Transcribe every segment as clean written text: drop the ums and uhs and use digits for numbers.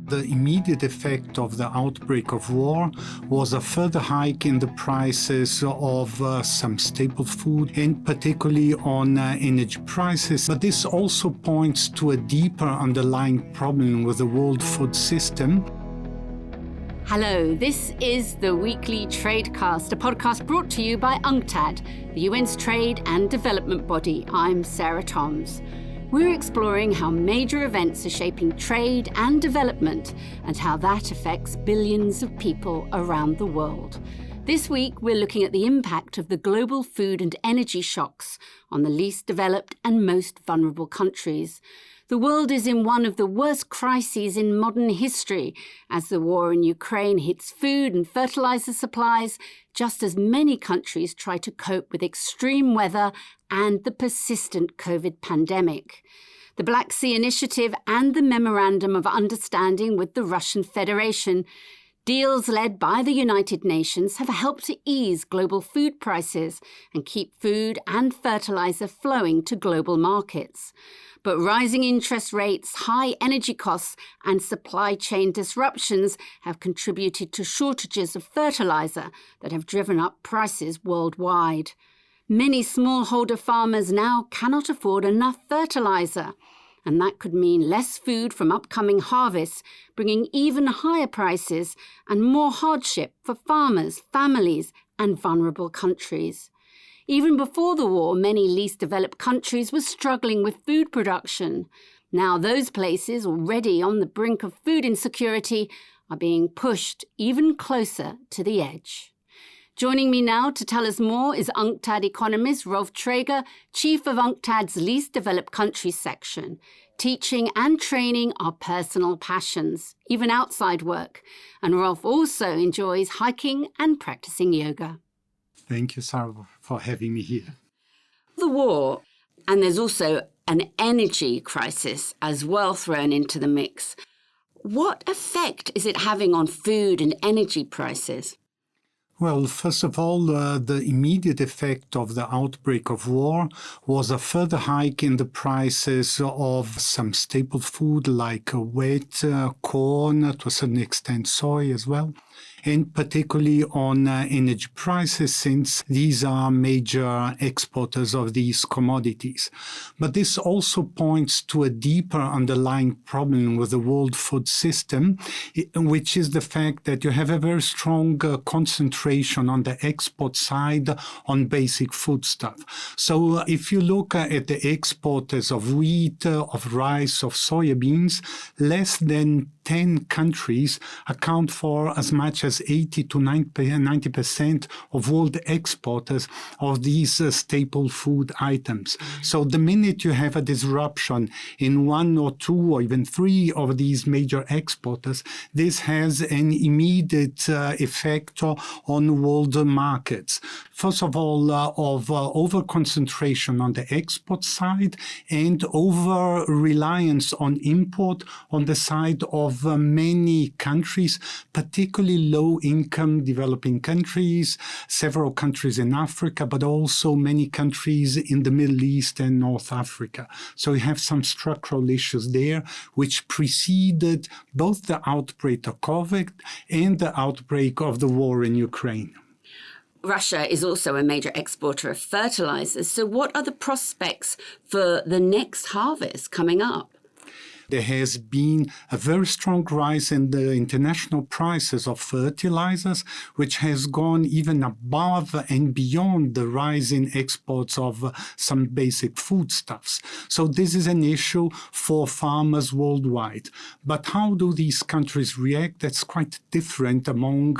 The immediate effect of the outbreak of war was a further hike in the prices of some staple food, and particularly on energy prices. But this also points to a deeper underlying problem with the world food system. Hello, this is the Weekly Tradecast, a podcast brought to you by UNCTAD, the UN's trade and development body. I'm Sarah Toms. We're exploring how major events are shaping trade and development and how that affects billions of people around the world. This week, we're looking at the impact of the global food and energy shocks on the least developed and most vulnerable countries. The world is in one of the worst crises in modern history as the war in Ukraine hits food and fertilizer supplies, just as many countries try to cope with extreme weather and the persistent COVID pandemic. The Black Sea Initiative and the Memorandum of Understanding with the Russian Federation, deals led by the United Nations, have helped to ease global food prices and keep food and fertilizer flowing to global markets. But rising interest rates, high energy costs, and supply chain disruptions have contributed to shortages of fertilizer that have driven up prices worldwide. Many smallholder farmers now cannot afford enough fertilizer, and that could mean less food from upcoming harvests, bringing even higher prices and more hardship for farmers, families, and vulnerable countries. Even before the war, many least developed countries were struggling with food production. Now those places, already on the brink of food insecurity, are being pushed even closer to the edge. Joining me now to tell us more is UNCTAD economist Rolf Traeger, chief of UNCTAD's Least Developed Countries section. Teaching and training are personal passions, even outside work. And Rolf also enjoys hiking and practicing yoga. Thank you, Sarah, for having me here. The war, and there's also an energy crisis as well thrown into the mix. What effect is it having on food and energy prices? Well, first of all, the immediate effect of the outbreak of war was a further hike in the prices of some staple food like wheat, corn, to a certain extent soy as well, and particularly on energy prices, since these are major exporters of these commodities. But this also points to a deeper underlying problem with the world food system, which is the fact that you have a very strong concentration on the export side on basic foodstuff. So if you look at the exporters of wheat, of rice, of soybeans, less than 10 countries account for as much as 80 to 90% of world exporters of these staple food items. So the minute you have a disruption in one or two or even three of these major exporters, this has an immediate effect on world markets. First of all, of over-concentration on the export side and over-reliance on import on the side of many countries, particularly low-income developing countries, several countries in Africa, but also many countries in the Middle East and North Africa. So we have some structural issues there which preceded both the outbreak of COVID and the outbreak of the war in Ukraine. Russia is also a major exporter of fertilizers. So what are the prospects for the next harvest coming up? There has been a very strong rise in the international prices of fertilizers, which has gone even above and beyond the rise in exports of some basic foodstuffs. So this is an issue for farmers worldwide. But how do these countries react? That's quite different among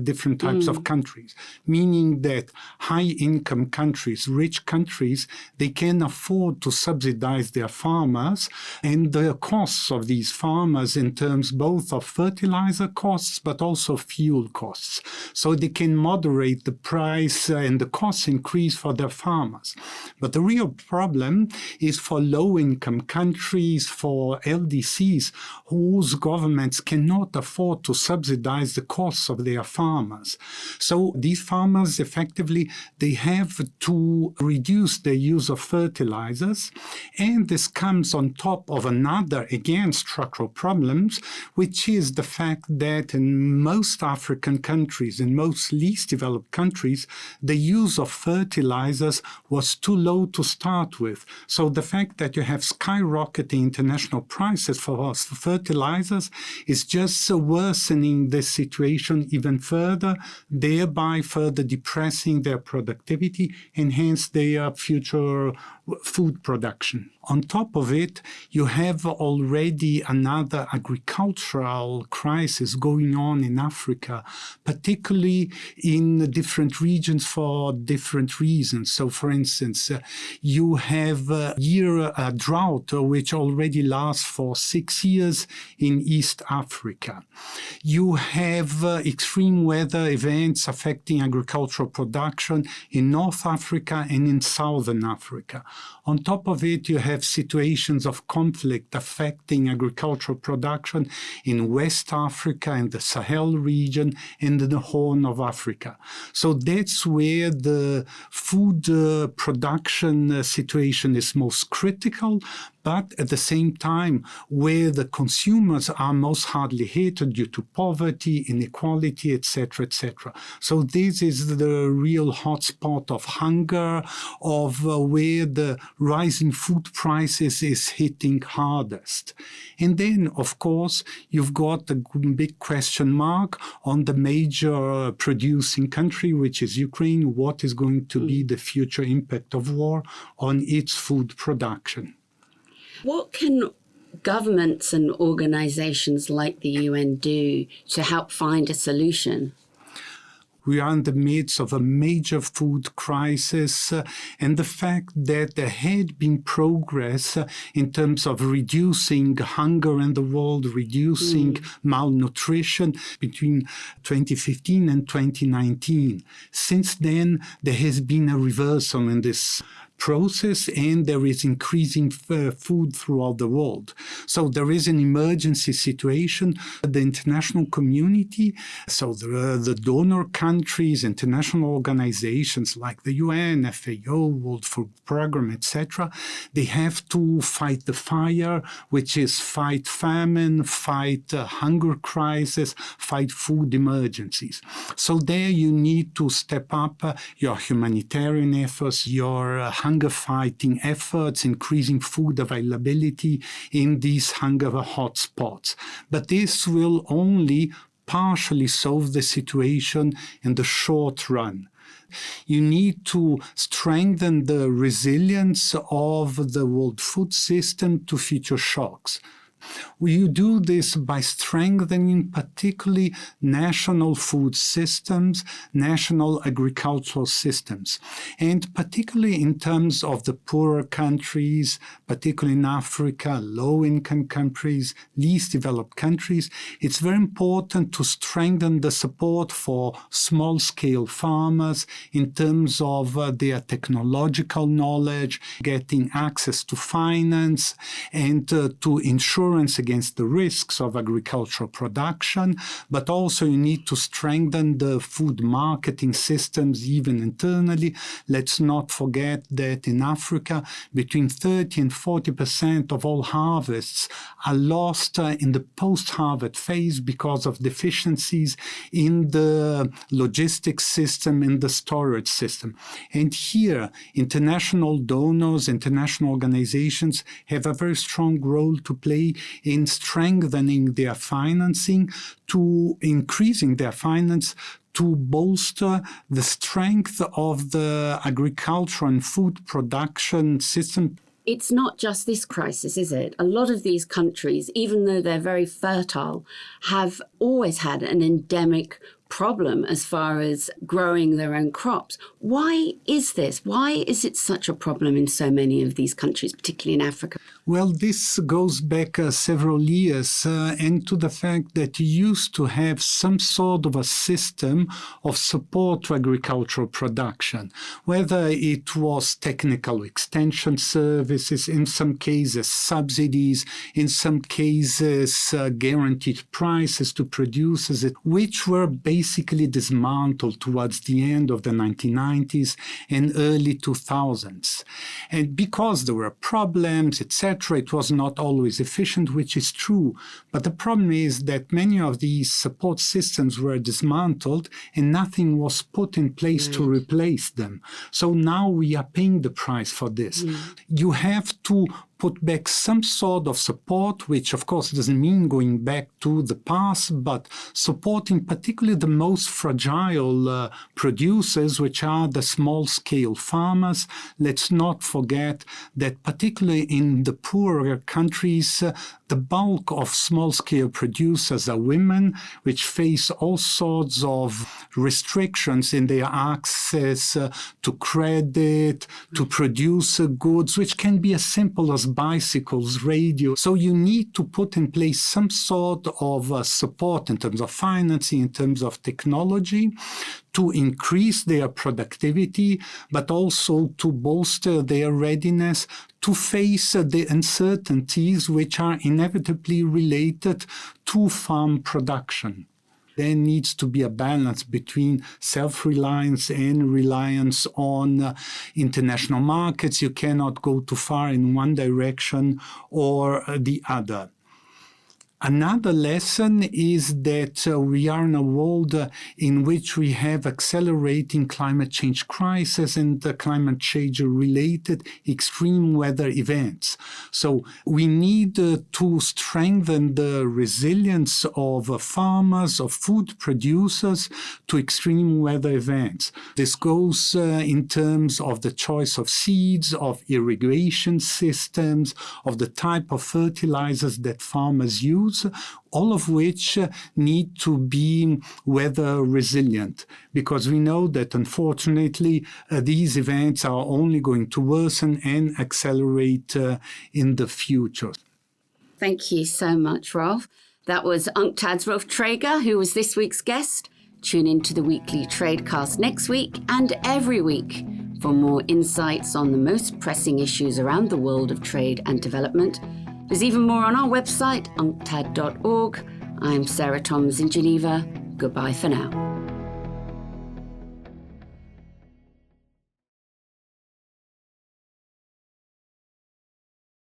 different types of countries, meaning that high-income countries, rich countries, they can afford to subsidize their farmers, and the costs of these farmers in terms both of fertilizer costs but also fuel costs. So they can moderate the price and the cost increase for their farmers. But the real problem is for low-income countries, for LDCs, whose governments cannot afford to subsidize the costs of their farmers. So these farmers effectively, they have to reduce their use of fertilizers, and this comes on top of another another, again, structural problems, which is the fact that in most African countries, in most least developed countries, the use of fertilizers was too low to start with. So the fact that you have skyrocketing international prices for fertilizers is just worsening the situation even further, thereby further depressing their productivity and hence their future food production. On top of it, you have already another agricultural crisis going on in Africa, particularly in different regions for different reasons. So, for instance, you have a drought which already lasts for 6 years in East Africa. You have extreme weather events affecting agricultural production in North Africa and in Southern Africa. On top of it, you have situations of conflict affecting agricultural production in West Africa and the Sahel region and the Horn of Africa. So that's where the food production situation is most critical, but at the same time, where the consumers are most hardly hit due to poverty, inequality, etc., etc. So this is the real hotspot of hunger, of where the rising food prices is hitting hardest. And then, of course, you've got a big question mark on the major producing country, which is Ukraine. What is going to be the future impact of war on its food production? What can governments and organizations like the UN do to help find a solution? We are in the midst of a major food crisis, and the fact that there had been progress in terms of reducing hunger in the world, reducing malnutrition between 2015 and 2019. Since then, there has been a reversal in this process, and there is increasing food throughout the world. So there is an emergency situation. The international community, so the donor countries, international organizations like the UN, FAO, World Food Programme, etc., they have to fight the fire, which is fight famine, fight hunger crisis, fight food emergencies. So there you need to step up your humanitarian efforts, your hunger-fighting efforts, increasing food availability in these hunger hotspots. But this will only partially solve the situation in the short run. You need to strengthen the resilience of the world food system to future shocks. You do this by strengthening particularly national food systems, national agricultural systems, and particularly in terms of the poorer countries, particularly in Africa, low-income countries, least developed countries. It's very important to strengthen the support for small-scale farmers in terms of their technological knowledge, getting access to finance, and to insurance against the risks of agricultural production, but also you need to strengthen the food marketing systems even internally. Let's not forget that in Africa, between 30 and 40% of all harvests are lost in the post-harvest phase because of deficiencies in the logistics system, in the storage system. And here, international donors, international organizations have a very strong role to play in strengthening their financing, to increasing their finance, to bolster the strength of the agriculture and food production system. It's not just this crisis, is it? A lot of these countries, even though they're very fertile, have always had an endemic problem as far as growing their own crops. Why is this? Why is it such a problem in so many of these countries, particularly in Africa? Well, this goes back several years and to the fact that you used to have some sort of a system of support to agricultural production, whether it was technical extension services, in some cases subsidies, in some cases guaranteed prices to producers, which were based basically dismantled towards the end of the 1990s and early 2000s. And because there were problems, etc., it was not always efficient, which is true. But the problem is that many of these support systems were dismantled and nothing was put in place to replace them. So now we are paying the price for this. You have to put back some sort of support, which of course doesn't mean going back to the past, but supporting particularly the most fragile producers, which are the small-scale farmers. Let's not forget that particularly in the poorer countries, the bulk of small-scale producers are women, which face all sorts of restrictions in their access to credit, to produce goods, which can be as simple as bicycles, radio. So you need to put in place some sort of support in terms of financing, in terms of technology, to increase their productivity, but also to bolster their readiness to face the uncertainties which are inevitably related to farm production. There needs to be a balance between self-reliance and reliance on international markets. You cannot go too far in one direction or the other. Another lesson is that we are in a world in which we have accelerating climate change crisis and climate change-related extreme weather events. So we need to strengthen the resilience of farmers, of food producers to extreme weather events. This goes in terms of the choice of seeds, of irrigation systems, of the type of fertilizers that farmers use, all of which need to be weather resilient, because we know that unfortunately these events are only going to worsen and accelerate in the future. Thank you so much, Rolf. That was UNCTAD's Rolf Traeger, who was this week's guest. Tune into the Weekly Tradecast next week and every week for more insights on the most pressing issues around the world of trade and development. There's even more on our website, unctad.org. I'm Sarah Toms in Geneva. Goodbye for now.